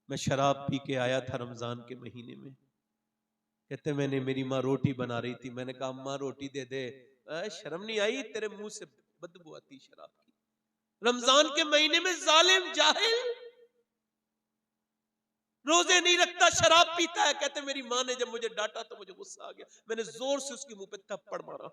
मैं शराब पी के आया था रमजान के महीने में। कहते मैंने, मेरी माँ रोटी बना रही थी, मैंने कहा अम्मा रोटी दे दे। शर्म नहीं आई, तेरे मुंह से बदबू आती शराब की। रमजान के महीने में जालिम जाहिल रोजे नहीं रखता, शराब पीता है। कहते मेरी माँ ने जब मुझे डांटा तो मुझे गुस्सा आ गया, मैंने जोर से उसके मुंह पे थप्पड़ मारा।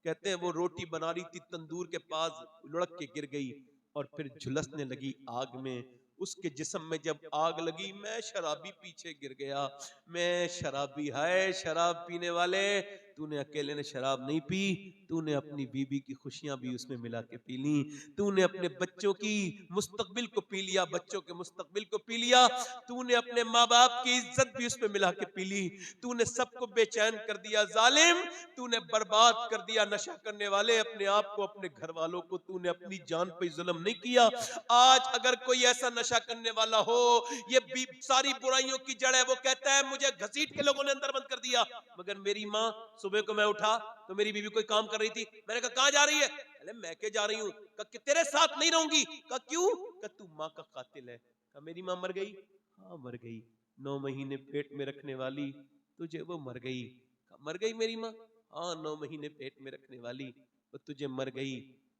कहते हैं वो रोटी बना रही थी, तंदूर के पास लुढ़क के गिर गई और फिर झुलसने लगी आग में। उसके जिस्म में जब आग लगी, मैं शराबी पीछे गिर गया। मैं शराबी, हाय शराब पीने वाले, तूने अकेले ने शराब नहीं पी, तूने अपनी बीबी की खुशियां भी उसमें मिला के पी ली, तूने अपने बच्चों की मुस्तकबिल को पी लिया, बच्चों के मुस्तकबिल को पी लिया, तूने अपने माँ बाप की इज्जत भी उसमें मिला के पी ली, तूने सबको बेचैन कर दिया। जालिम, तूने बर्बाद कर दिया। नशा करने वाले, अपने आप को, अपने घर वालों को तूने अपनी जान पे जुल्म नहीं किया। आज अगर कोई ऐसा नशा करने वाला हो, ये सारी बुराइयों की जड़ है, वो कहता है मुझे घसीट के लोगों ने अंदर बंद कर दिया। मगर मेरी माँ, सुबह को मैं उठा तो मेरी बीवी कोई काम कर रही थी, मैंने कहा कहां जा रही है? अरे मैं के जा रही हूं। कहा तेरे साथ नहीं रहूंगी। कहा क्यों? कहा तू माँ का कातिल है। कहा मेरी माँ मर गई? हाँ मर गई। 9 महीने पेट में रखने वाली तुझे वो मर गई। कहा मर गई मेरी माँ? हाँ 9 महीने पेट में रखने वाली वो तुझे मर गई।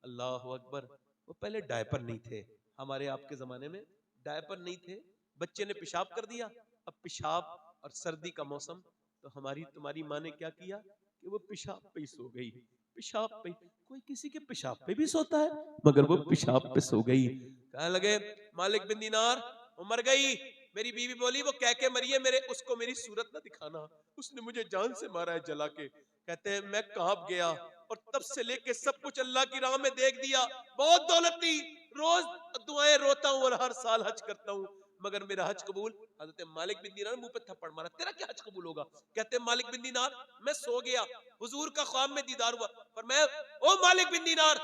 अल्लाह अकबर। वो पहले डायपर नहीं थे, हमारे आपके जमाने में डायपर नहीं थे, बच्चे ने पेशाब कर दिया। अब पेशाब और सर्दी का मौसम, तो हमारी तुम्हारी माँ ने क्या किया कि वो पेशाब पे ही सो गई। पेशाब पे, कोई किसी के पेशाब पे भी सोता है, मगर वो पेशाब पे सो गई। कहने लगे मालिक बिन दीनार वो मर गई। मेरी बीवी बोली वो कह के मरी है, मेरे उसको मेरी सूरत ना दिखाना, उसने मुझे जान से मारा है जला के। कहते हैं मैं कांप गया और तब से लेके सब कुछ अल्लाह की राह में देख दिया। बहुत दौलत थी, रोज दुआएं रोता हूं और हर साल हज करता हूं, मगर मेरा हज कबूल। हजरत मालिक बिन दीनार मुंह पे थप्पड़ मारा, तेरा क्या हज कबूल होगा? कहते हैं मालिक बिन दीनार मैं सो गया, हुजूर का ख्वाब में दीदार हुआ, पर मैं, ओ मालिक बिन दीनार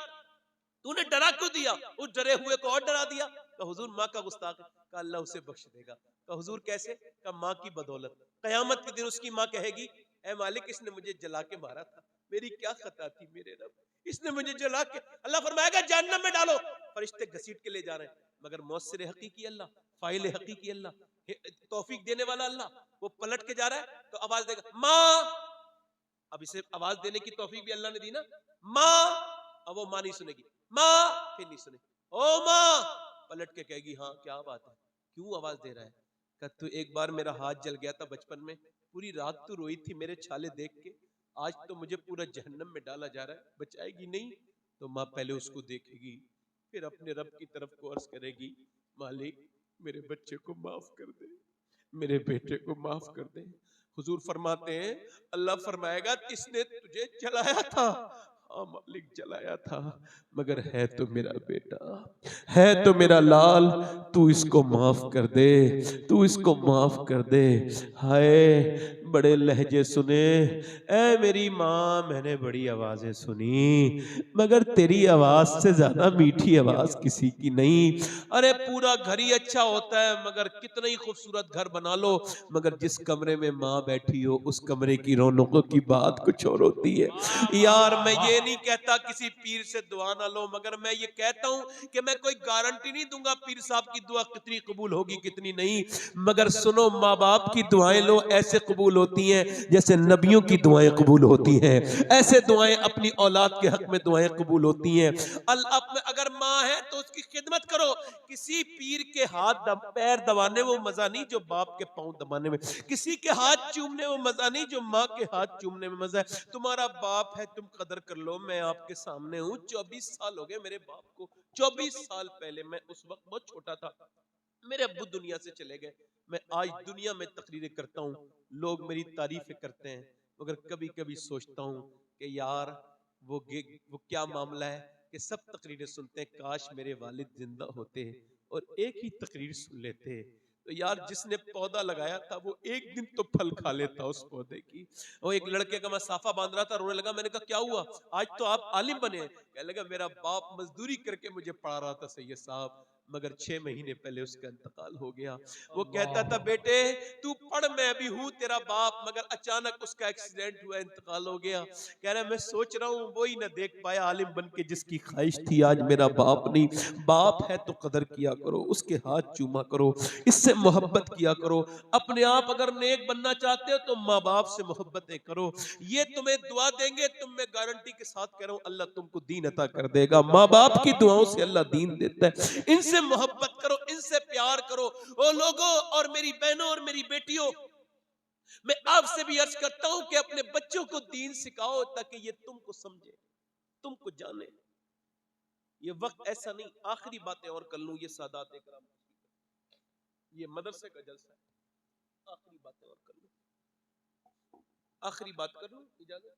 तूने डरा क्यों दिया? उस डरे हुए को और डरा दिया। कहा हुजूर माँ का गुस्ताख है। कहा अल्लाह उसे बख्श देगा। कहा हुजूर कैसे? कहा माँ की बदौलत। कयामत के दिन उसकी माँ कहेगी ऐ मालिक इसने मुझे जला के मारा था, मेरी क्या खता थी मेरे रब, इसने मुझे जला के। अल्लाह फरमाएगा जहन्नम में डालो। फरिश्ते घसीट के ले जा रहे हैं, मगर मौसर हकीकी अल्लाह, फाइल हकीकी अल्लाह, तौफीक देने वाला अल्लाह, वो पलट के जा रहा है तो आवाज देगा माँ। अब इसे आवाज देने की तौफीक भी अल्लाह ने दी ना, माँ। अब वो माँ नहीं सुनेगी, माँ फिर नहीं सुने, ओ माँ पलट के कहेगी हाँ क्या बात है, क्यों आवाज दे रहा है? कहा तू एक बार मेरा हाथ जल गया था बचपन में, पूरी रात तू रोई थी मेरे छाले देख के, आज तो मुझे पूरा जहन्नम में डाला जा रहा है, बचाएगी नहीं? तो माँ पहले उसको देखेगी, फिर अपने रब की तरफ को अर्ज करेगी मालिक मेरे बच्चे को माफ कर दे, मेरे बेटे को माफ कर दे। हुजूर फरमाते हैं अल्लाह फरमाएगा किसने तुझे जलाया था? हाँ मालिक जलाया था, मगर है तो मेरा बेटा, है तो मेरा लाल, तू इसको माफ कर दे, तू इसको माफ कर दे। हाय बड़े लहजे सुने, ऐ मेरी माँ मैंने बड़ी आवाजें सुनी, मगर तेरी आवाज से ज्यादा मीठी आवाज किसी की नहीं। अरे पूरा घर ही अच्छा होता है, मगर कितना ही खूबसूरत घर बना लो, मगर जिस कमरे में माँ बैठी हो उस कमरे की रौनकों की बात कुछ और होती है। यार मैं ये नहीं कहता किसी पीर से दुआ ना लो, मगर मैं ये कहता हूं कि मैं कोई गारंटी नहीं दूंगा पीर साहब की दुआ कितनी कबूल होगी कितनी नहीं, मगर सुनो माँ बाप की दुआएं लो, ऐसे कबूल होती हैं जैसे नबियों की दुआएं कबूल होती हैं, ऐसे दुआएं अपनी औलाद के हक में दुआएं कबूल होती हैं। अगर माँ है तो उसकी खिदमत करो। किसी पीर के हाथ पैर दबाने वो मजा नहीं जो बाप के पांव दबाने में, किसी के हाथ चूमने वो मजा नहीं जो माँ के हाथ चूमने में मजा है। तुम्हारा बाप है तुम कदर कर लो, मैं आपके सामने हूँ, 24 साल हो गए मेरे बाप को, 24 साल पहले, मैं उस वक्त बहुत छोटा था, मेरे अब्बू दुनिया से चले गए। मैं आज दुनिया में तकरीरें करता हूँ, लोग मेरी तारीफें करते हैं, मगर कभी कभी सोचता हूँ कि यार वो क्या मामला है कि सब तकरीरें सुनते हैं, काश मेरे वालिद जिंदा होते और एक ही तकरीर सुन लेते। तो यार जिसने पौधा लगाया था वो एक दिन तो फल खा लेता उस पौधे की। वो एक लड़के का मैं साफा बांध रहा था, रोने लगा, मैंने कहा क्या हुआ? आज तो आप आलिम बने। कहने लगा मेरा बाप मजदूरी करके मुझे पढ़ा रहा था सैयद साहब, मगर 6 महीने पहले उसका इंतकाल हो गया। वो कहता था बेटे तू पढ़, मैं अभी हूँ तेरा बाप, मगर अचानक उसका एक्सीडेंट हुआ, इंतकाल हो गया। कह रहा मैं सोच रहा हूँ वो ही ना देख पाया आलिम बन के जिसकी ख्वाहिश थी, आज मेरा बाप नहीं। बाप है तो कदर किया करो, उसके हाथ चूमा करो, इससे मोहब्बत किया करो। अपने आप अगर नेक बनना चाहते हो तो माँ बाप से मोहब्बतें करो, ये तुम्हें दुआ देंगे। तुम मैं गारंटी के साथ कह रहा हूँ अल्लाह तुमको दीन अता कर देगा। माँ बाप की दुआओं से अल्लाह दीन देता है। इनसे मोहब्बत करो, इनसे प्यार करो। ओ लोगों और मेरी बहनों और मेरी बेटियों, मैं आपसे भी अर्ज करता हूं कि अपने बच्चों को दीन सिखाओ ताकि ये तुमको समझे, तुमको जाने। ये वक्त ऐसा नहीं, आखिरी बातें और कर लूं, ये सादात इकराम, ये मदरसे का जलसा है, आखिरी बातें और कर लूं, आखिरी बात कर लूं, इजाजत।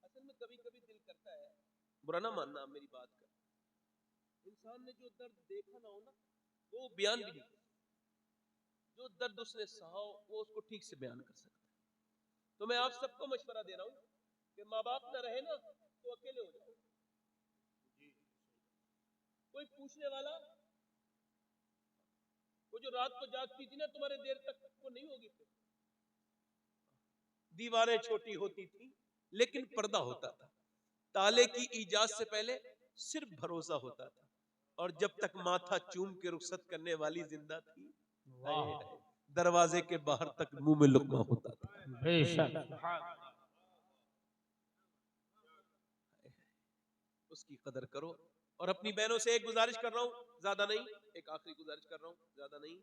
असल में कभी कभी दिल करता है, बुरा ना मानना मेरी बात का, इंसान ने जो दर्द देखा ना हो ना, वो बयान भी नहीं, जो दर्द उसने सहा हो वो उसको ठीक से बयान कर सकता है। तो मैं आप सबको मशवरा दे रहा हूं कि माँ बाप ना रहे ना तो अकेले हो जाओ, कोई पूछने वाला, वो जो रात को जागती थी ना तुम्हारे देर तक, वो नहीं होगी। दीवारें छोटी होती थी लेकिन पर्दा होता था, ताले की इजाजत से पहले सिर्फ भरोसा होता था, और जब तक माथा चूम के रुखसत करने वाली जिंदा थी, दरवाजे के बाहर तक मुंह में लुकमा होता था। बेशक उसकी कदर करो। और अपनी बहनों से एक गुजारिश कर रहा हूं, ज्यादा नहीं, एक आखिरी गुजारिश कर रहा हूं, ज्यादा नहीं,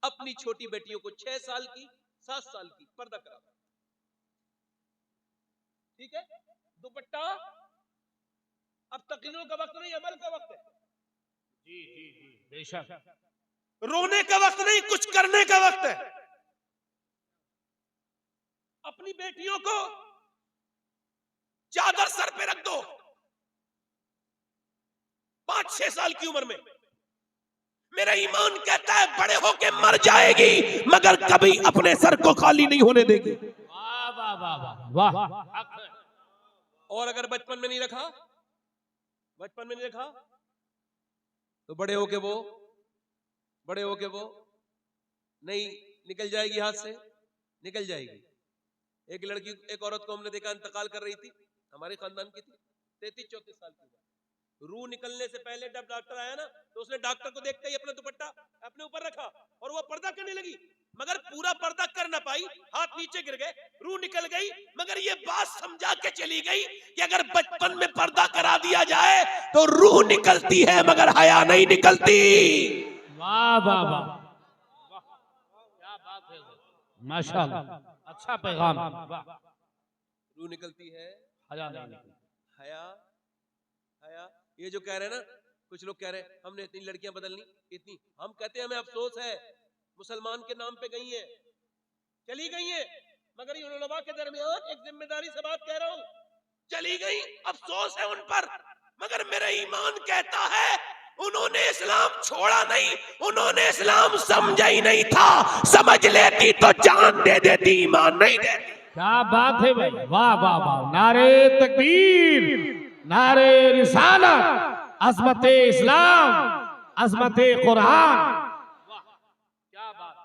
अपनी छोटी बेटियों को 6 साल की 7 साल की पर्दा करा, ठीक है? दुपट्टा, अब तकरीरों का वक्त नहीं, अमल का वक्त है। जी जी जी बेशक, रोने का वक्त नहीं, कुछ करने का वक्त है। अपनी बेटियों को चादर सर पे रख दो 5-6 साल की उम्र में। मेरा ईमान कहता है बड़े होके मर जाएगी मगर कभी अपने सर को खाली नहीं होने देगी। वाह वाह वाह वाह वाह। और अगर बचपन में नहीं रखा, बचपन में नहीं रखा, तो बड़े होके वो नहीं निकल जाएगी, हाथ से निकल जाएगी। एक लड़की, एक औरत को हमने देखा इंतकाल कर रही थी, हमारे खानदान की थी, 33-34 साल की। रूह निकलने से पहले जब डॉक्टर आया ना, तो उसने डॉक्टर को देखते ही अपना दुपट्टा अपने ऊपर रखा और वो पर्दा करने लगी, मगर पूरा पर्दा कर ना पाई, हाथ नीचे गिर गए, रूह निकल गई। मगर ये बात समझा के चली गई कि अगर बचपन में पर्दा करा दिया जाए तो रूह निकलती है मगर हया नहीं निकलती। वाह वाह वाह, क्या बात है, माशाअल्लाह, अच्छा पैगाम। रूह निकलती है, हया नहीं निकलती। हया, हया। ये जो कह रहे हैं ना, कुछ लोग कह रहे हैं हमने इतनी लड़कियां बदलनी, इतनी, हम कहते हैं हमें अफसोस है, मुसलमान के नाम पे गई हैं, चली गई हैं, मगर ये उलमा के दरमियान एक जिम्मेदारी से बात कह रहा हूं, चली गई, अफसोस है उन पर, मगर मेरा ईमान कहता है उन्होंने इस्लाम छोड़ा नहीं, उन्होंने इस्लाम समझा ही नहीं था, समझ लेती तो जान दे देती, ईमान नहीं देती। क्या बात है भाई, वाह वाह वाह, नारे तकबीर, नारे रिसालत, अज़मत इस्लाम, अज़मत कुरान। वाह क्या बात,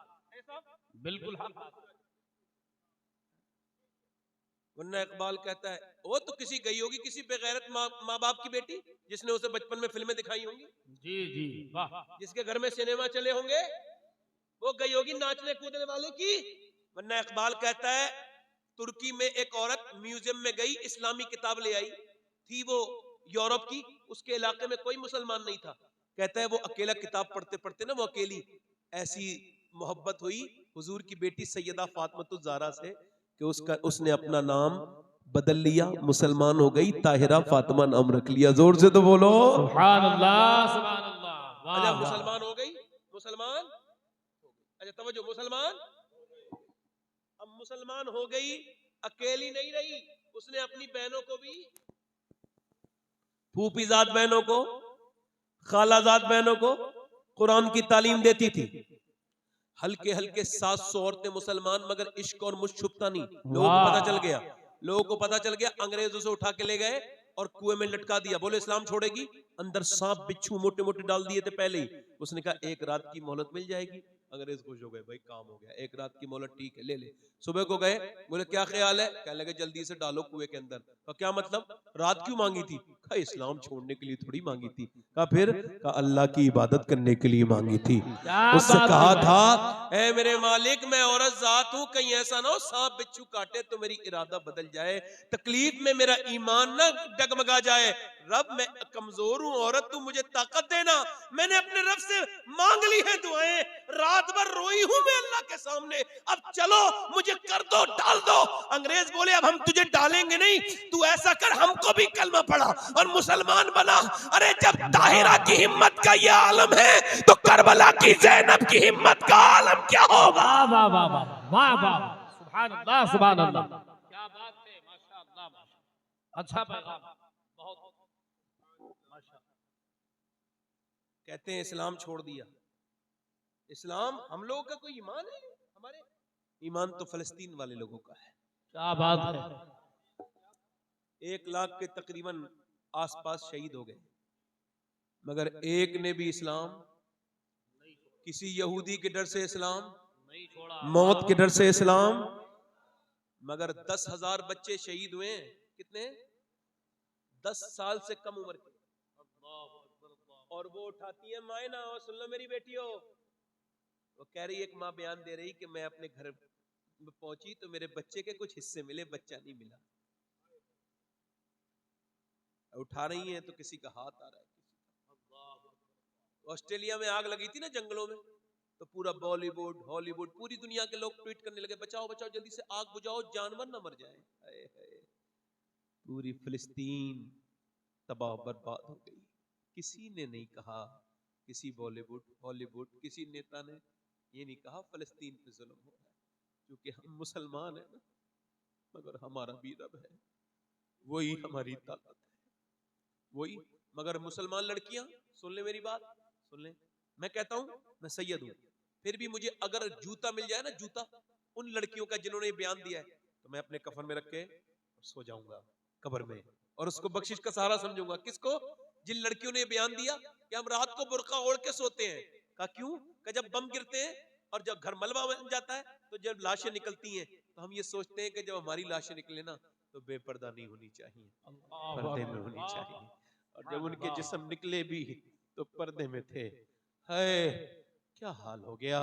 बिल्कुल हक बात। वरना इकबाल कहता है वो तो किसी गई होगी, किसी बेगैरत माँ बाप की बेटी जिसने उसे बचपन में फिल्में दिखाई होंगी, जी जी वाह, जिसके घर में सिनेमा चले होंगे, वो गई होगी नाचने कूदने वाले की। वरना इकबाल कहता है तुर्की में एक औरत म्यूजियम में गई, इस्लामी किताब ले आई थी, वो यूरोप की, उसके इलाके में कोई मुसलमान नहीं था। कहता है वो अकेला किताब पढ़ते पढ़ते ना, वो अकेली, ऐसी मोहब्बत हुई हुजूर की बेटी सैयदा फातिमा ज़हरा से कि उसने अपना नाम बदल लिया, मुसलमान हो गई, ताहिरा फातिमा नाम रख लिया। जोर से तो बोलो सुभान अल्लाह सुभान अल्लाह। अच्छा मुसलमान हो गई, मुसलमान, अच्छा तवज्जो, मुसलमान, अब मुसलमान हो गई, अकेली नहीं रही, उसने अपनी बहनों को भी, फूफीजाद बहनों को, खालाजाद बहनों को कुरान की तालीम देती थी। हल्के हल्के 700 औरतें मुसलमान, मगर इश्क और मुझ छुपता नहीं। लोगों को पता चल गया, लोगों को पता चल गया, अंग्रेजों से उठा के ले गए और कुएं में लटका दिया, बोले इस्लाम छोड़ेगी? अंदर सांप बिच्छू मोटे मोटे डाल दिए थे पहले ही। उसने कहा एक रात की मोहलत मिल जाएगी। अंग्रेज खुश हो गए, भाई काम हो गया, एक रात की मोहलत ठीक है, ले ले। सुबह को गए, बोले क्या ख्याल है? कहने लगे जल्दी से डालो कुएं के अंदर। तो क्या मतलब, रात क्यों मांगी थी? कहा इस्लाम छोड़ने के लिए थोड़ी मांगी थी। कहा फिर? कहा अल्लाह की इबादत करने के लिए मांगी थी। क्या उससे बात कहा है भाई। था, ए मेरे मालिक मैं औरत जात हूं, कहीं ऐसा ना हो सांप बिच्छू काटे तो मेरी इरादा बदल जाए, तकलीफ में मेरा ईमान ना डगमगा जाए। रब मैं कमजोर हूं, औरत तू मुझे ताकत देना। मैंने अपने रब से मांग ली है दुआएं, रात भर रोई हूं मैं अल्लाह के सामने, अब चलो मुझे कर दो, डाल दो। अंग्रेज बोले अब हम तुझे डालेंगे नहीं, तू ऐसा कर हमको भी कलमा पढ़ा और मुसलमान बना। अरे जब ताहिरा की हिम्मत का ये आलम है तो करबला की ज़ैनब की हिम्मत का आलम क्या होगा? वाह वाह वाह वाह वाह वाह, सुभान अल्लाह सुभान अल्लाह, क्या बात है, माशाअल्लाह माशाअल्लाह, अच्छा पैगाम, बहुत माशाअल्लाह। कहते हैं इस्लाम छोड़ दिया। इस्लाम हम लोगों का कोई ईमान है? हमारे ईमान तो फलस्तीन वाले लोगों का है। क्या बात है। 1 लाख के तकरीबन आसपास शहीद हो गए, मगर एक ने भी इस्लाम, किसी यहूदी के डर से इस्लाम, नहीं छोड़ा, मौत के डर से इस्लाम। मगर 10,000 बच्चे शहीद हुए। कितने? 10 साल से कम उम्र के। और वो उठाती है मायना, और सुन लो मेरी बेटियों, वो कह रही, एक माँ बयान दे रही कि मैं अपने घर में पहुंची तो मेरे बच्चे के कुछ हिस्से मिले, बच्चा नहीं मिला। उठा रही हैं तो किसी का हाथ आ रहा है, ऑस्ट्रेलिया में आग लगी थी ना जंगलों में, तो पूरा बॉलीवुड हॉलीवुड पूरी दुनिया के लोग ट्वीट करने लगे, बचाओ बचाओ जल्दी से आग बुझाओ, जानवर ना मर जाए। हाय हाय, पूरी फिलिस्तीन तबाह बर्बाद हो गई। किसी ने नहीं कहा, किसी बॉलीवुड हॉलीवुड किसी नेता ने ये नहीं कहा फिलिस्तीन पे जुल्म हो रहा है, क्योंकि हम मुसलमान हैं ना, मगर हमारा भी रब है, वही हमारी ताकत है, वही। मगर मुसलमान लड़कियां, सुन ले मेरी बात, सुन ले, मैं कहता हूं मैं सैयद हूं, फिर भी मुझे अगर जूता मिल जाए ना, जूता उन लड़कियों का जिन्होंने ये बयान दिया है, तो मैं अपने कफन में रख के सो जाऊंगा कब्र में, और उसको बख्शिश का सहारा समझूंगा। किसको? जिन लड़कियों ने बयान दिया कि हम रात को बुर्का ओढ़ के सोते हैं। कहा क्यों? कि जब बम गिरते हैं और जब घर मलबा बन जाता है, तो जब लाशें निकलती हैं तो हम ये सोचते हैं कि जब हमारी लाशें निकले ना तो बेपर्दा नहीं होनी चाहिए, पर्दे में होनी चाहिए, और जब उनके जिस्म निकले भी तो पर्दे में थे। है क्या हाल हो गया।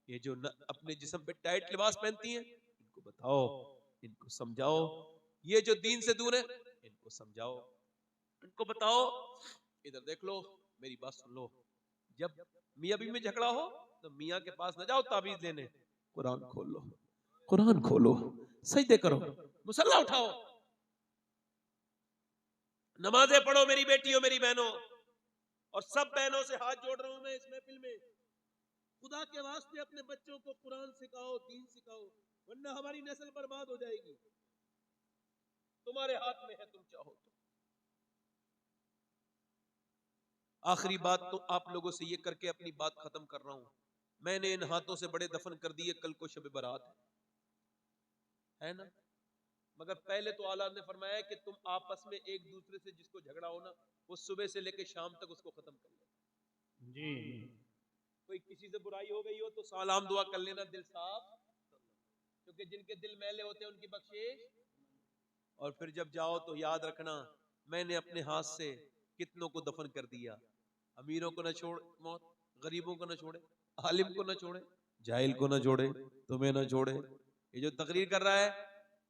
ये जो अपने जिस्म पे टाइट लिबास पहनती हैं, इनको बताओ, इनको समझाओ। ये जो दीन से दूर है, इनको समझाओ, इनको बताओ। इधर देख लो, मेरी बात सुन लो, जब मियां बीवी में झगड़ा हो तो मियां के पास न जाओ ताबीज लेने, कुरान खोल लो, कुरान खोलो, सजदे करो, मुसल्ला उठाओ, नमाजें पढ़ो मेरी बेटियों मेरी बहनों। और सब बहनों से हाथ जोड़ रहा हूं मैं इस महफिल में, खुदा के वास्ते अपने बच्चों को कुरान सिखाओ, दीन सिखाओ, वरना हमारी नस्ल बर्बाद हो जाएगी। तुम्हारे हाथ में है, तुम चाहो तो। आखिरी बात तो आप लोगों से ये करके अपनी बात खत्म कर रहा हूं, मैंने इन हाथों से बड़े दफन कर दिए, कल को शब बारात है ना, मगर पहले तो आला ने फरमाया कि तुम आपस में एक दूसरे से जिसको झगड़ा हो ना, वो सुबह से लेकर शाम तक उसको खत्म कर लो। जी, कोई किसी से बुराई हो गई हो तो सलाम दुआ कर लेना, दिल साफ, क्योंकि जिनके दिल मैले होते हैं उनकी बख्शिश। और फिर जब जाओ तो याद रखना, मैंने अपने हाथ से कितनों को दफन कर दिया। अमीरों को न छोड़ मौत, गरीबों को न छोड़े, आलिम को न छोड़े, जाहिल को न छोड़े, तुम्हें न छोड़े। ये जो तकरीर कर रहा है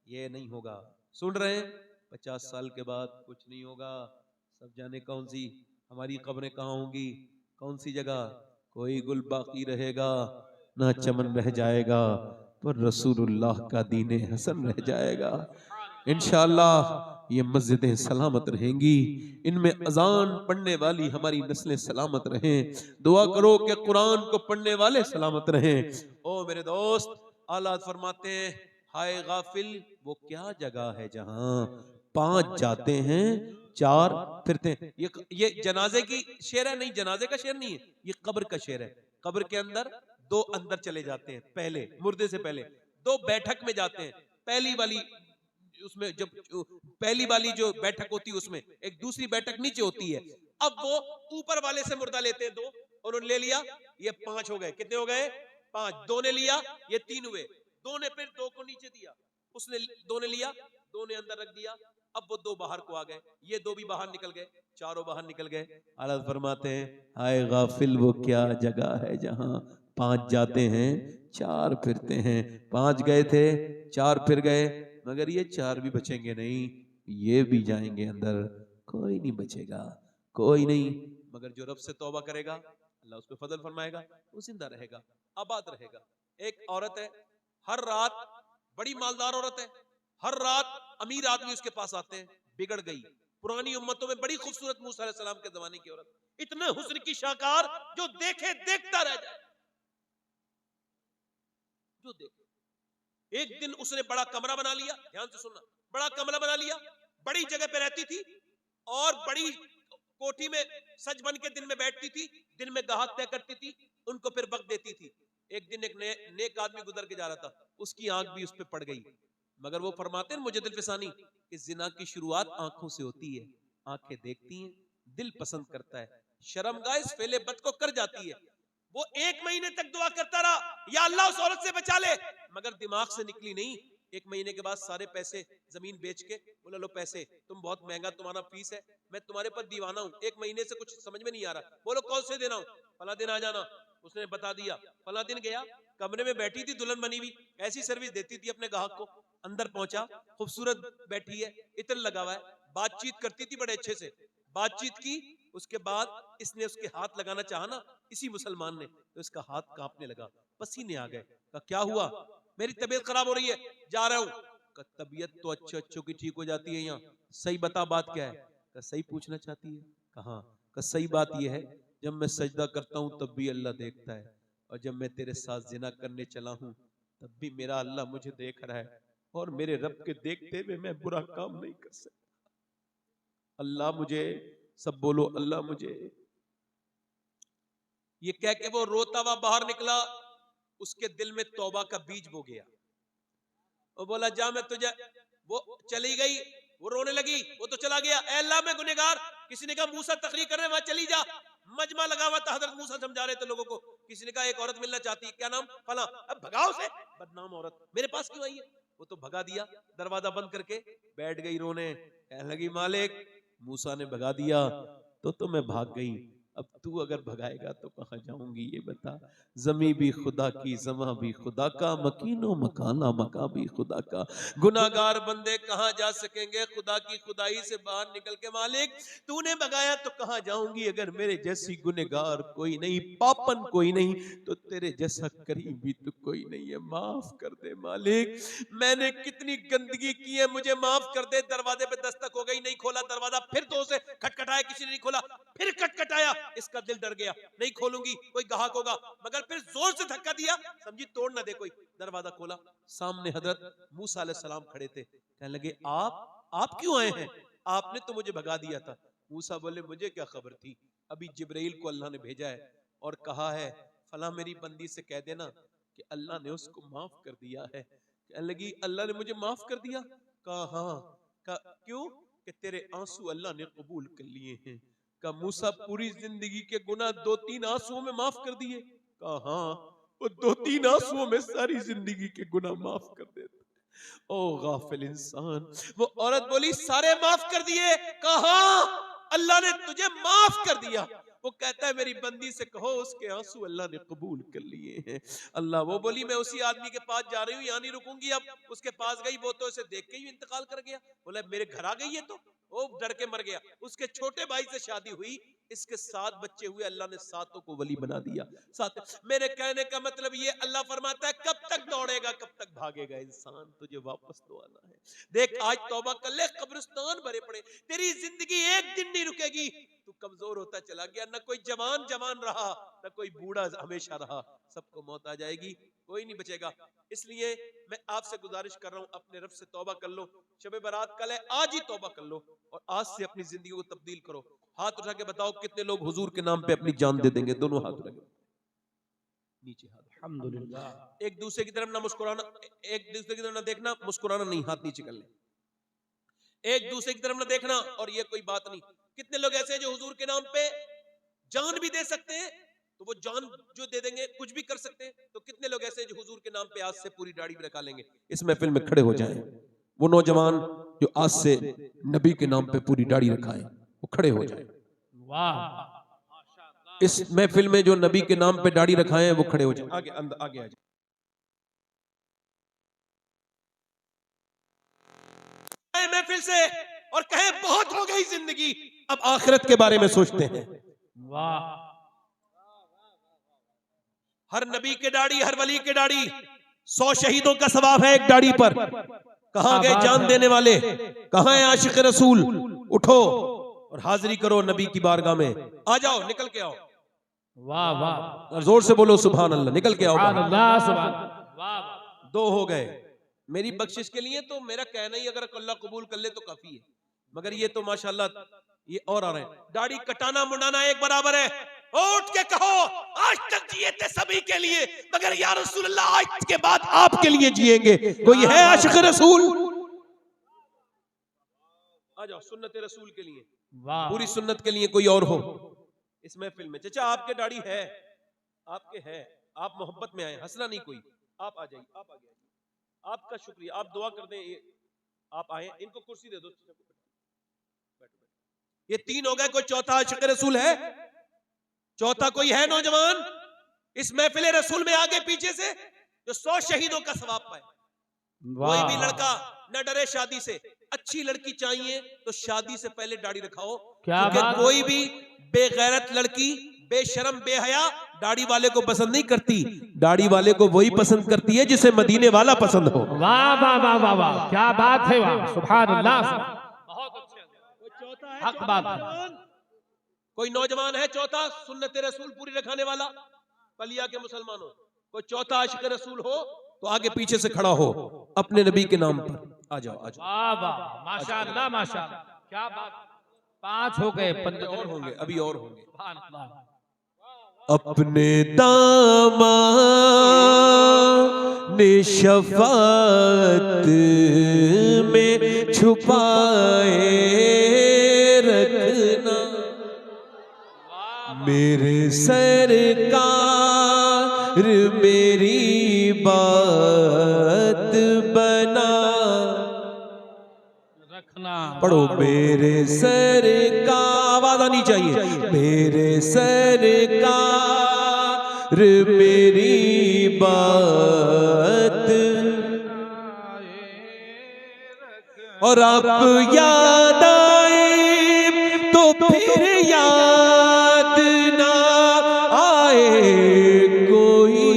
ये नहीं होगा, सुन रहे हैं, 50 साल के बाद कुछ नहीं होगा। सब जाने कौन सी हमारी कब्रें कहाँ होंगी, कौन सी जगह, कोई गुल बाकी रहेगा ना चमन रह जाएगा, पर रसूलुल्लाह का दीन हसन रह जाएगा। इंशाअल्लाह ये मस्जिदें सलामत रहेंगी, इनमें अजान पढ़ने वाली हमारी नस्लें सलामत रहें। दुआ करो कि कुरान को पढ़ने वाले सलामत रहें। ओ मेरे दोस्त, आला फरमाते हैं, हाय गाफिल वो क्या जगह है जहां 5 जाते हैं 4 फिरते हैं। ये जनाजे की शेर है, नहीं जनाजे का शेर नहीं है, ये कब्र का शेर है। कब्र के अंदर 2 अंदर चले जाते हैं, पहले मुर्दे से पहले 2 बैठक में जाते हैं। पहली वाली उसमें जब पहली वाली जो बैठक होती है उसमें एक दूसरी बैठक नीचे होती है। अब वो ऊपर वाले से मुर्दा लेते हैं 2, उन्होंने ले लिया, ये 5 हो गए। कितने हो गए? 5। 2 ने लिया, ये 3 हुए। 2 ने फिर 2 को नीचे दिया, उसने 2 ने लिया, 2 ने अंदर रख दिया। अब वो 2 बाहर को आ गए, ये 2 भी बाहर निकल गए, चारों बाहर निकल गए। आला फरमाते हैं, हाय गाफिल वो क्या जगह है जहां 5 जाते हैं 4 फिरते हैं। 5 गए थे, 4 फिर गए, मगर ये 4 भी बचेंगे नहीं, ये भी जाएंगे अंदर। कोई नहीं बचेगा, कोई नहीं, मगर जो रब से तौबा करेगा अल्लाह उस पर फजल फरमाएगा, वो जिंदा रहेगा, आबाद रहेगा। एक औरत है, हर रात, बड़ी मालदार औरत है, हर रात अमीर आदमी उसके पास आते हैं, बिगड़ गई। पुरानी उम्मतों में बड़ी खूबसूरत मूसा अलैहिस्सलाम के जमाने की औरत, इतने हुस्न की शाकार जो देखे देखता रह जाए, जो देखे। एक दिन उसने बड़ा कमरा बना लिया, ध्यान से सुनना, बड़ा कमरा बना लिया, बड़ी जगह पे रहती थी और बड़ी कोठी में सच बन के दिन में बैठती थी, दिन में गाहक तय करती थी, उनको फिर वक्त देती थी। एक दिन एक नेक आदमी गुजर के जा रहा था, उसकी आंख भी उस पर पड़ गई। मगर वो फरमाते हैं मुझे दिल फिसानी कि जिना की शुरुआत आंखों से होती है, आंखें देखती हैं, दिल पसंद करता है, शर्मगाह इस फेले बद को कर जाती है। वो 1 महीने तक दुआ करता रहा, या अल्लाह उस औरत से बचा ले, मगर दिमाग से निकली नहीं। 1 महीने के बाद सारे पैसे जमीन बेच के बोला लो पैसे, तुम बहुत महंगा तुम्हारा फीस है, मैं तुम्हारे पर दीवाना हूँ, 1 महीने से कुछ समझ में नहीं आ रहा, बोलो कौन से दिन आऊं? फला दिन आ जाना। उसने बता दिया, फला दिन गया, कमरे में बैठी थी दुल्हन बनी हुई, ऐसी सर्विस देती थी अपने ग्राहक को। अंदर पहुंचा, खूबसूरत बैठी है, इत्र लगा हुआ है, बातचीत करती थी बड़े अच्छे से, बातचीत की। उसके बाद इसने उसके हाथ लगाना चाहा ना, इसी मुसलमान ने, तो इसका हाथ कांपने लगा, पसीने आ गए। कहा क्या हुआ? मेरी तबीयत खराब हो रही है, जा रहा हूं। तबीयत तो अच्छे अच्छों की ठीक हो जाती है, यहाँ सही बता बात क्या है? सही पूछना चाहती है? कहा सही बात यह है, जब मैं सजदा करता हूं तब भी अल्लाह देखता है, और जब मैं तेरे साथ जिना करने चला हूं तब भी मेरा अल्लाह मुझे देख रहा है, और मेरे रब के देखते हुए मैं बुरा काम नहीं कर सकता। अल्लाह मुझे, सब बोलो अल्लाह मुझे। ये कह के वो रोता हुआ बाहर निकला, उसके दिल में तौबा का बीज बो गया। वो बोला जा मैं तुझे, वो चली गई, वो रोने लगी, वो तो चला गया, ऐ अल्लाह मैं गुनहगार। किसी ने कहा मूसा तकरीर करने वहां चली जा, मजमा लगा हुआ था, हजरत मूसा समझा रहे थे लोगों को। किसी ने कहा एक औरत मिलना चाहती है, क्या नाम? फला। अब भगाओ से, बदनाम औरत मेरे पास क्यों आई है? वो तो भगा दिया, दरवाजा बंद करके बैठ गई रोने, कहने लगी मालिक मूसा ने भगा दिया तो मैं भाग गई, अब तू अगर भगाएगा तो कहां जाऊंगी ये बता। जमी भी खुदा की, जमा भी खुदा का, मकीनो मकाना मका भी खुदा का। गुनाहगार बंदे कहां जा सकेंगे खुदा की खुदाई से बाहर निकल के? मालिक तूने भगाया तो कहां जाऊंगी, अगर मेरे जैसी गुनहगार कोई नहीं, पापन कोई नहीं, तो तेरे जैसा करीम भी तो कोई नहीं है, माफ कर दे मालिक। मैंने कितनी गंदगी की है, मुझे माफ कर दे। दरवाजे पे दस्तक हो गई, नहीं खोला दरवाजा, फिर 2 से खटखटाया, किसी ने नहीं खोला, फिर खटखटाया, इसका दिल डर गया, नहीं खोलूंगी कोई गाहक होगा, मगर फिर जोर से धक्का दिया, समझी तोड़ ना दे कोई। दरवाजा खोला, सामने हजरत मूसा अलैहिस्सलाम खड़े थे। कहने लगे आप क्यों आए हैं? आपने तो मुझे भगा दिया था। मूसा बोले मुझे क्या खबर थी, अभी जिब्राइल को अल्लाह ने भेजा है और कहा है फला मेरी बंदी से कह देना कि अल्लाह ने उसको माफ कर दिया है। कहने लगी अल्लाह ने मुझे माफ कर दिया? कहा हाँ। कहा क्यों? कि तेरे आंसू अल्लाह ने कबूल कर लिए हैं। कहा मूसा पूरी जिंदगी के गुनाह 2-3 आंसुओं में माफ कर दिए? कहा हाँ, वो 2-3 आंसुओं में सारी जिंदगी के गुनाह माफ कर देता। ओ गाफिल इंसान। वो औरत बोली सारे माफ कर दिए? कहा अल्लाह ने तुझे माफ कर दिया। वो कहता है मेरी बंदी से कहो उसके आंसू अल्लाह ने कबूल कर लिए हैं। अल्लाह, वो बोली मैं उसी आदमी के पास जा रही हूँ, यहाँ नहीं रुकूंगी। अब उसके पास गई, वो तो इसे देख के ही इंतकाल कर गया। बोला मेरे घर आ गई है, तो वो डर के मर गया। उसके छोटे भाई से शादी हुई, इसके 7 बच्चे हुए, अल्लाह ने 7 को वली बना दिया। 7। मेरे कहने का मतलब ये, अल्लाह फरमाता है कब तक दौड़ेगा, कब तक भागेगा इंसान, तुझे वापस तो आना है। देख आज तौबा कर ले, कब्रिस्तान भरे पड़े, तेरी जिंदगी एक दिन नहीं रुकेगी। तू कमजोर होता चला गया, न कोई जवान रहा, न कोई बूढ़ा हमेशा रहा, सबको मौत आ जाएगी, कोई नहीं बचेगा। इसलिए मैं आपसे गुजारिश कर रहा हूं, अपने रब से तौबा कर लो। शब बारात कल है, आज ही तौबा कर लो और आज से अपनी जिंदगी को तब्दील करो। हाथ उठा के बताओ कितने लोग हुजूर के नाम पे अपनी जान दे देंगे? दोनों हाथ उठा के नीचे हाथ। अल्हम्दुलिल्लाह। एक दूसरे की तरफ ना मुस्कुराना, एक दूसरे की तरफ ना देखना, मुस्कुराना नहीं, हाथ नीचे कर ले। एक दूसरे की तरफ न देखना। और ये कोई बात नहीं, कितने लोग ऐसे हैं जो हुजूर के नाम पे जान भी दे सकते हैं, तो वो जान जो दे देंगे कुछ भी कर सकते हैं। तो कितने लोग ऐसे हैं जो हुजूर के नाम पे आज से पूरी दाढ़ी भी रखा लेंगे। इस महफिल में खड़े हो जाएं वो नौजवान जो आज से नबी के नाम पे पूरी दाढ़ी रखाए, वो खड़े हो जाए। वाह, इस महफिल में जो नबी के नाम पे दाढ़ी रखाए हैं वो खड़े हो जाए। आगे आगे आ जाए महफिल से और कहें बहुत हो गई जिंदगी, अब आखिरत के बारे में सोचते हैं। वाह, हर नबी के दाढ़ी, हर वली के दाढ़ी, 100 शहीदों का सवाब है एक दाढ़ी पर। कहां गए जान देने वाले, कहां है आशिक रसूल? उठो और हाजिरी करो नबी की बारगाह में। आ जाओ, निकल के आओ। वाह वाह, जोर से बोलो सुभान अल्लाह। निकल के आओ। सुभान अल्लाह, सुभान अल्लाह। वाह, 2 हो गए मेरी बख्शिश के लिए, तो मेरा कहना ही अगर अल्लाह कबूल कर ले तो काफी है। मगर ये तो माशाल्लाह ये और आ रहे हैं। दाढ़ी कटाना मुंडाना एक बराबर है। उठ के कहो, आज तक जिए थे सभी के लिए, मगर या रसूल अल्लाह आज के बाद आपके लिए जिएंगे। कोई है आशिक रसूल? आ जाओ सुन्नत रसूल के लिए, वाह, पूरी सुन्नत के लिए कोई और हो इस महफिल में। चचा आपके दाढ़ी है, आपके है, आप मोहब्बत में आए, हंसना नहीं कोई। आप आ जाइए, आप आ गए, आपका शुक्रिया, आप दुआ कर दें। आप आए, इनको कुर्सी दे दो। ये 3 हो गए, कोई चौथा आशिक रसूल है? चौथा कोई है नौजवान इस महफिल रसूल में आगे पीछे से जो 100 शहीदों का सवाब पाए? कोई भी लड़का न डरे शादी से। अच्छी लड़की चाहिए तो शादी से पहले दाढ़ी रखाओ, क्योंकि कोई भी बेगैरत लड़की, बेशरम, बेहया दाढ़ी वाले को पसंद नहीं करती। दाढ़ी वाले को वही पसंद करती है जिसे मदीने वाला पसंद हो। वाह वाह वाह वाह वाह, क्या बात है, वाह सुभान अल्लाह, बहुत अच्छे। चौथा है, हक बात है। कोई नौजवान है चौथा सुन्नत रसूल पूरी रखाने वाला? पलिया के मुसलमानों, कोई चौथा आशिक रसूल हो तो आगे पीछे से खड़ा हो अपने नबी के नाम पर। आ जाओ, आ जाओ। वाह वाह, माशाअल्लाह माशाअल्लाह, क्या बात। 5 हो गए, 15 और होंगे, अभी और होंगे। सुभान अल्लाह। अपने दामा ने शफात में छुपाए रखना, मेरे सरकार मेरी बात बना रखना। पढ़ो, मेरे सरकार, आवाज आनी चाहिए, मेरे सरकार मेरी बात, और आप याद आए तो फिर याद ना आए कोई,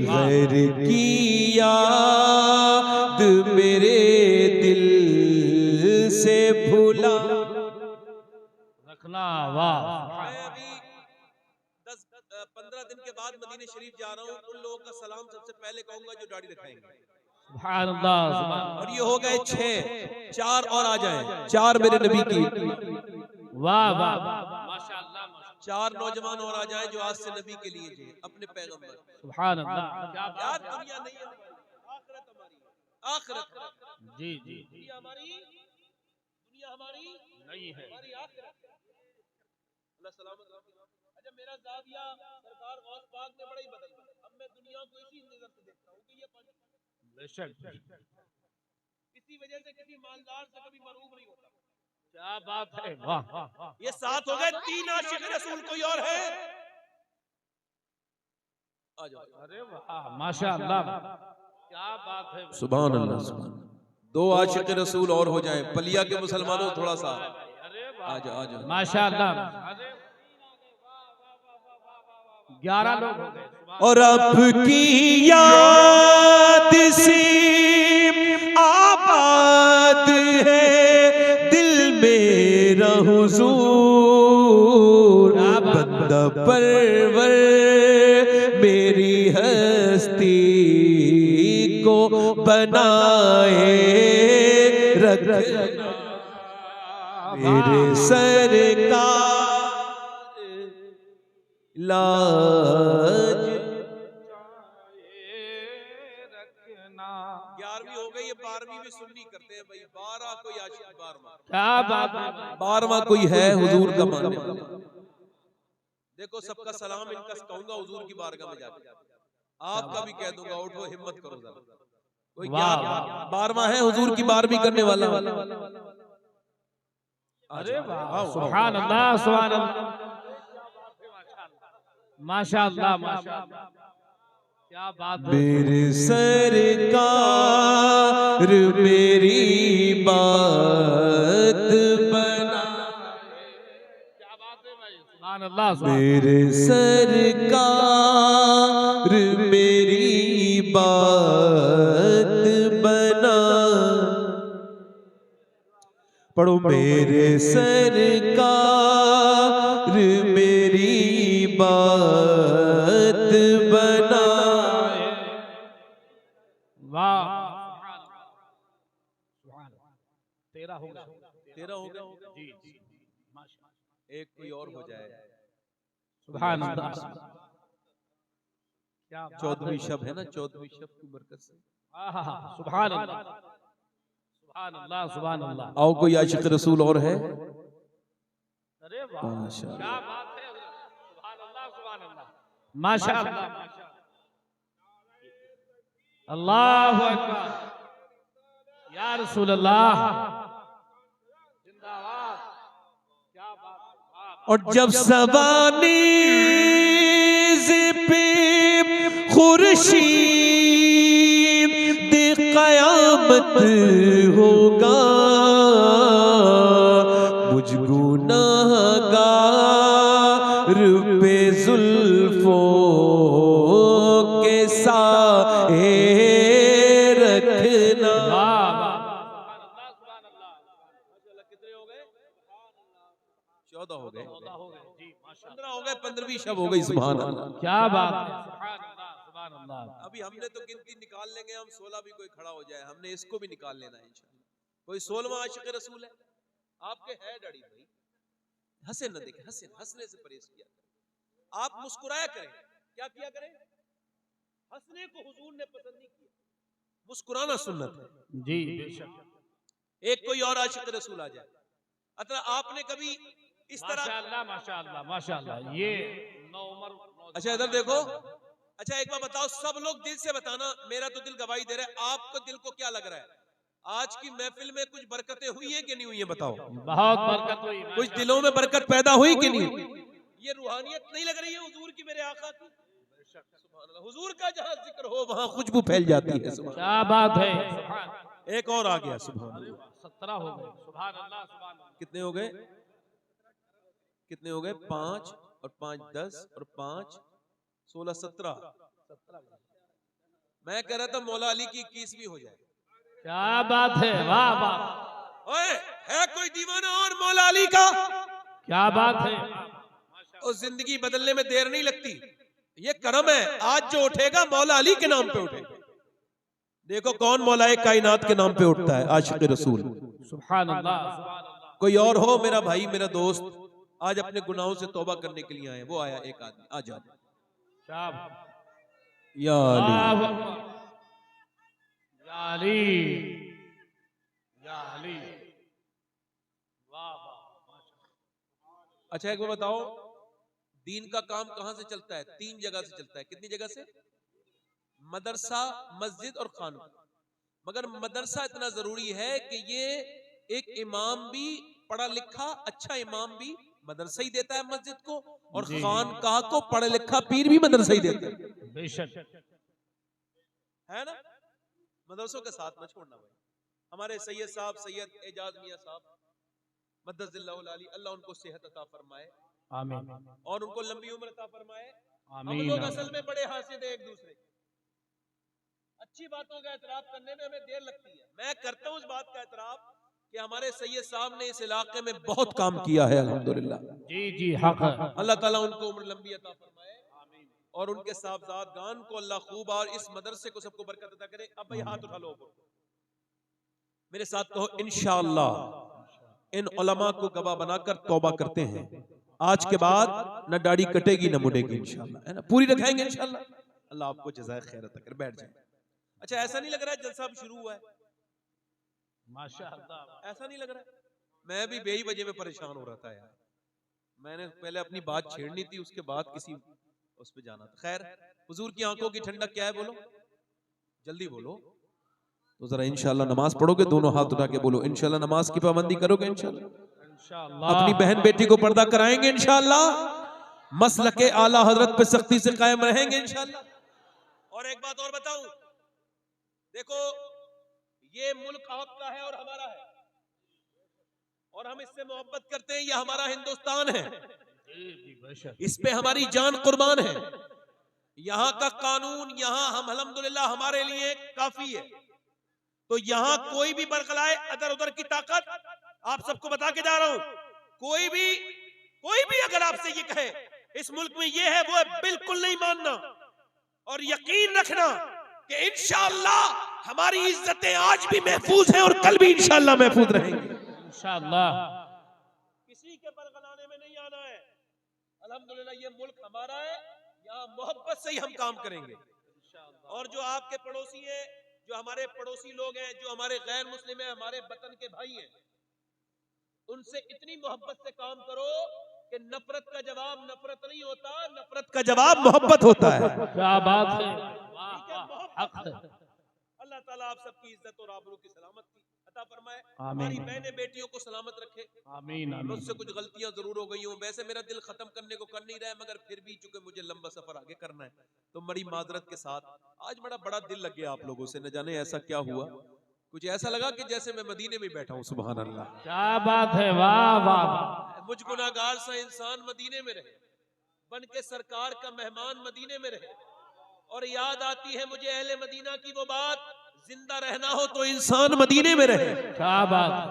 गैर की याद मेरे दिल से भूला रखना। वाह, मैं अभी 10-15 दिन के बाद मदीने शरीफ जा रहा हूँ। उन लोगों का सलाम सबसे पहले कहूंगा जो दाढ़ी रखाएंगे। सुभान अल्लाह, सुभान अल्लाह। और ये हो गए 6, 4 और आ जाएं। 4 मेरे नबी की, वाह वाह वाह, माशाअल्लाह, 4 नौजवान और आ जाएं जो आज से नबी के लिए जिए, अपने पैगंबर। सुभान अल्लाह, क्या यार बात। दुनिया नहीं है, आखिरत हमारी है, आखिरत। जी जी जी, दुनिया हमारी, दुनिया हमारी नहीं है। हमारी आखिरत। अल्लाह सलामत रखे। अच्छा, मेरा ज़ाविया सरकार गौस पाक ने बड़ा ही बदल दिया। अब मैं दुनिया को इसी नजर से देखता हूँ कि ये बेशक, इसी वजह से किसी मालदार से कभी मरूब नहीं होता। क्या बात है, वाह वाह वाह। ये 7 हो गए, 3 आशिक रसूल कोई और है? आ जाओ। अरे वाह, माशाअल्लाह, क्या बात है। सुभान अल्लाह, सुभान। 2 आशिक रसूल और हो जाए। पलिया के मुसलमानों थोड़ा सा आ जाओ, आ जाओ। माशाअल्लाह। 11 लोग हो गए। और आपकी याद से आबाद है दिल मेरा हुजूर, बंदा परवर मेरी हस्ती को बनाए रखना, मेरे सरकार लाज रखना। 11वीं हो गई, ये 12वीं में सुन्नी करते कोई आशिक 12वां, क्या बात है, 12वां कोई है हुजूर का मानने वाला। देखो सबका सलाम इनका कहूंगा हुजूर की बारगाह में जाकर, आपका भी कह दूंगा, उठो हिम्मत करो जरा। कोई वाह, 12वां है हुजूर की 12वीं करने वाला। अरे वाह, आओ, सुभान अल्लाह, सुभान अल्लाह, माशाअल्लाह, माशाअल्लाह, क्या बात है। मेरे सरकार मेरी बात बना, क्या बात है भाई, सुभान अल्लाह, मेरे सरकार मेरी बात बना, पढ़ो मेरे सरकार मेरी बात बना। वाह, तेरा हो गया, 13 हो गया जी जी, माशाअल्लाह, एक कोई और हो जाए। सुभान अल्लाह, क्या 14वीं शब है ना, 14वीं शब की बरकत से। आहा, सुभान अल्लाह, सुभान अल्लाह, सुभान अल्लाह। आओ कोई आशिक रसूल और है? अरे वाह, माशाअल्लाह। क्या बात है, सुभान अल्लाह, सुभान अल्लाह, माशाअल्लाह, अल्लाहु अकबर, या रसूल अल्लाह, जिंदाबाद, क्या बात है। और जब सवानीज़ पे खुर्शीद क़यामत होगा, मुझ गुनाहगार पे जुल्फों के साए रखना। वाह, वाह, सुभान अल्लाह, सुभान अल्लाह, माशाअल्लाह, कितने हो गए? 14 हो गए, 14 हो गए जी, माशाअल्लाह, 15 हो गए, 15वीं शब हो गई। सुभान अल्लाह, क्या बात है, सुभान अल्लाह, सुभान अल्लाह। अभी हमने तो गिनती निकाल लेंगे हम, 16 भी कोई खड़ा हो जाए, हमने इसको भी निकाल लेना है इंशाअल्लाह। कोई 16वां आशिक रसूल है आपके? है डैडी भाई, हंसे न देखे, हंसे, हंसने से परहेज किया करें, आप मुस्कुराया करें। क्या किया करें? हंसने को हुजूर ने पसंद नहीं किया, मुस्कुराना सुन्नत है जी, बेशक, एक कोई और आशिक रसूल आ जाए। अतः आपने कभी इस तरह, माशाअल्लाह, माशाअल्लाह, माशाअल्लाह, ये नौ उम्र, अच्छा इधर देखो, अच्छा एक बार बताओ, सब लोग दिल से बताना, मेरा तो दिल गवाही दे रहा है, आपको दिल को क्या लग रहा है? आज की महफिल में कुछ बरकतें हुई है कि नहीं हुई है? बताओ, बहुत बरकत हुई, कुछ दिलों में बरकत पैदा हुई कि नहीं? ये रूहानियत नहीं लग रही है हुजूर की, मेरे आका की? सुभान अल्लाह, हुजूर का जहां जिक्र हो वहां खुशबू फैल जाती है। सुभान, क्या बात है, सुभान, एक और आ गया। सुभान अल्लाह, 17 हो गए, सुभान अल्लाह, सुभान अल्लाह, कितने हो गए? कितने हो गए? 5 और 5 10 और 5 16 17। मैं कह रहा था मौला अली की 21वीं हो जाए। क्या बात है, वाह वाह, ओए, है कोई दीवाना और मौला अली का? क्या बात है, और जिंदगी बदलने में देर नहीं लगती, ये करम है। आज जो उठेगा मौला अली के नाम पे उठेगा। देखो कौन मौलाए कायनात के नाम पे उठता है, आशिक रसूल। सुभान अल्लाह, सुभान अल्लाह, कोई और हो मेरा भाई, मेरा दोस्त, आज अपने गुनाहों से तौबा करने के लिए आए, वो आया एक आदमी, आ जाओ। क्या या अली, अल्लाहु अकबर, या अली, या अली, वाह वाह, माशाअल्लाह। अच्छा एक बार बताओ, दीन का काम कहां से चलता है? 3 जगह से चलता है। कितनी जगह से? मदरसा, मस्जिद और खानका। मगर मदरसा इतना जरूरी है कि ये एक इमाम भी पढ़ा लिखा अच्छा इमाम भी मदरसा ही देता है मस्जिद को, और खानकाह को पढ़ा लिखा पीर भी मदरसा ही देता है। बेशक, है ना? मदरसों के साथ न छोड़ना भाई। हमारे सैयद साहब, सैयद एजाज मियां साहब मद्दजिल्लाहुल आली, अल्लाह उनको सेहत अता फरमाए, आमीन, और उनको लंबी उम्र अता फरमाए। हम आमीन, लोग असल में बड़े हासिद हैं एक दूसरे के। अच्छी बातों का एतराफ करने में हमें देर लगती है। मैं करता हूं इस बात का एतराफ कि हमारे सैयद साहब ने इस इलाके में बहुत काम किया है, अल्हम्दुलिल्लाह। जी जी, हक है, अल्लाह ताला उनको उम्र लंबी अता फरमाए, और उनके साहबजादगान को अल्लाह खूब, और इस मदरसे को सबको बरकत अता करे। अब भाई हाथ उठा लो मेरे साथ, कहो इंशाअल्लाह इन उलमा को गवाह बनाकर तौबा करते हैं, आज के बाद न दाढ़ी कटेगी न मुड़ेगी इंशाअल्लाह, है ना? पूरी रखेंगे इंशाअल्लाह। अल्लाह आपको जज़ाए खैर अता करे। बैठ जाए। अच्छा ऐसा नहीं लग रहा है जलसा अब शुरू हुआ है? माशाअल्लाह। ऐसा नहीं लग रहा है? मैं भी बेही वजह में परेशान हो रहा था यार। मैंने पहले अपनी बात छेड़नी थी, उसके बाद किसी उस पे जाना था। खैर, हुजूर की आंखों की ठंडक क्या है? बोलो, जल्दी बोलो। तो जरा इंशाल्लाह नमाज पढ़ोगे? दोनों हाथ उठा के बोलो इंशाल्लाह नमाज की पाबंदी करोगे? इंशाल्लाह इंशाअल्लाह। अपनी बहन बेटी को पर्दा कराएंगे इंशाल्लाह। मसलके आला हजरत पे सख्ती से कायम रहेंगे इंशाल्लाह। और एक बात और बताऊं, देखो ये मुल्क आपका है और हमारा है, और हम इससे मोहब्बत करते हैं। ये हमारा हिंदुस्तान है, इस पे हमारी जान कुर्बान है। यहाँ का कानून, यहाँ हम अल्हम्दुलिल्लाह हमारे लिए काफी है। तो यहाँ कोई भी बरकलाए अदर उधर की ताकत, आप सबको बता के जा रहा हूं, कोई भी अगर आपसे ये कहे इस मुल्क में ये है वो है, बिल्कुल नहीं मानना। और यकीन रखना कि इंशाअल्लाह हमारी इज्जतें आज भी महफूज हैं और कल भी इंशाअल्लाह महफूज रहेंगी इंशाअल्लाह। किसी के बरगलाने में नहीं आना है। अल्हम्दुलिल्लाह ये मुल्क हमारा है, यहाँ मोहब्बत से ही हम काम करेंगे। और जो आपके पड़ोसी है, जो हमारे पड़ोसी लोग हैं, जो हमारे गैर मुस्लिम है, हमारे वतन के भाई हैं, उनसे इतनी मोहब्बत से काम करो कि नफरत का जवाब नफरत नहीं होता, नफरत का जवाब मोहब्बत होता है। क्या बात है, ठीक है, हक है। अल्लाह ताला आप सबकी इज्जत और आबरू की सलामती अता फरमाए, आमीन। हमारी बहनें बेटियों को सलामत रखे। आमीन आमीन। मुझसे कुछ गलतियां जरूर हो गई हूं, वैसे मेरा दिल खत्म करने को कर नहीं रहा है, मगर फिर भी चूंकि मुझे लंबा सफर आगे करना है, तो बड़ी माजरत के साथ आज बड़ा दिल लग गया आप लोगों से। न जाने ऐसा क्या हुआ, कुछ ऐसा लगा कि जैसे मैं मदीने में बैठा हूं। सुभान अल्लाह, क्या बात है, वाह वाह वाह। मुझ गुनाहगार सा इंसान मदीने में रहे, बन के सरकार का मेहमान मदीने में रहे, और याद आती है मुझे अहले मदीना की वो बात, जिंदा रहना हो तो इंसान मदीने में रहे। क्या बात है।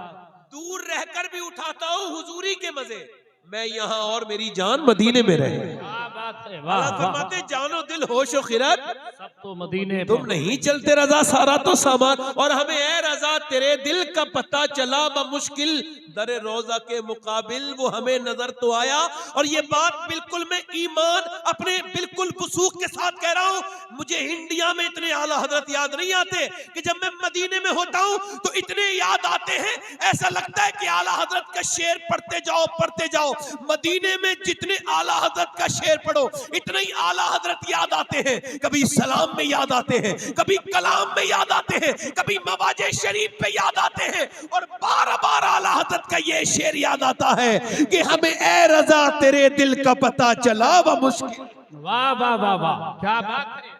दूर रहकर भी उठाता हूँ हुजूरी के मजे, मैं यहाँ और मेरी जान मदीने में रहे। क्या बात है, अल्लाह वाह वाह। फरमाते जानो दिल होश और खिरत, सब तो मदीने तुम पर। नहीं चलते रजा सारा तो सामान। और हमें ए रजा तेरे दिल का पता चला बमुश्किल, दरे रोजा के मुकाबिल वो हमें नजर तो आया। और ये बात बिल्कुल मैं ईमान अपने बिल्कुल वसूख के साथ कह रहा हूँ। मुझे इंडिया में इतने आला हजरत याद नहीं आते कि जब मैं मदीने में होता हूँ तो इतने याद आते हैं, ऐसा लगता है कि आला हजरत का शेर पढ़ते जाओ। मदीने में जितने आला हजरत का शेर पढ़ो इतने ही आला हजरत याद आते हैं। कभी सलाम में याद आते हैं, कभी कलाम में याद आते हैं, कभी मवाजे शरीफ पे याद आते हैं, और बार बार आला हजरत का ये शेर याद आता है कि हमें ए रजा तेरे दिल का पता चला व मुश्किल। वाह वाह वाह वाह, क्या बात है।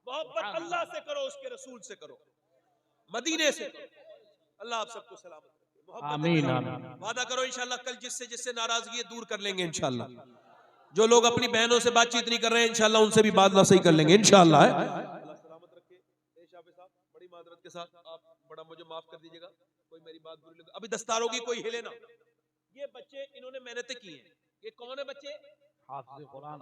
मोहब्बत अल्लाह से करो, उसके रसूल से करो, मदीने से करो। अल्लाह आप सबको सलामत रखे, मोहब्बत आमीन करो। आमीन। वादा करो इंशाल्लाह कल जिससे नाराजगी है दूर कर लेंगे इंशाल्लाह। जो लोग अपनी बहनों से बातचीत नहीं कर रहे हैं इंशाल्लाह उनसे भी बात सही कर लेंगे इंशाल्लाह। अल्लाह सलामत रखे। बड़ी माजरत के साथ आप बड़ा मुझे माफ कर दीजिएगा, कोई मेरी बात बुरी लगे। अभी दस्तारों की कोई हिले ना। ये बच्चे इन्होंने मेहनतें की हैं। ये कौन है बच्चे? हाफिज़ कुरान।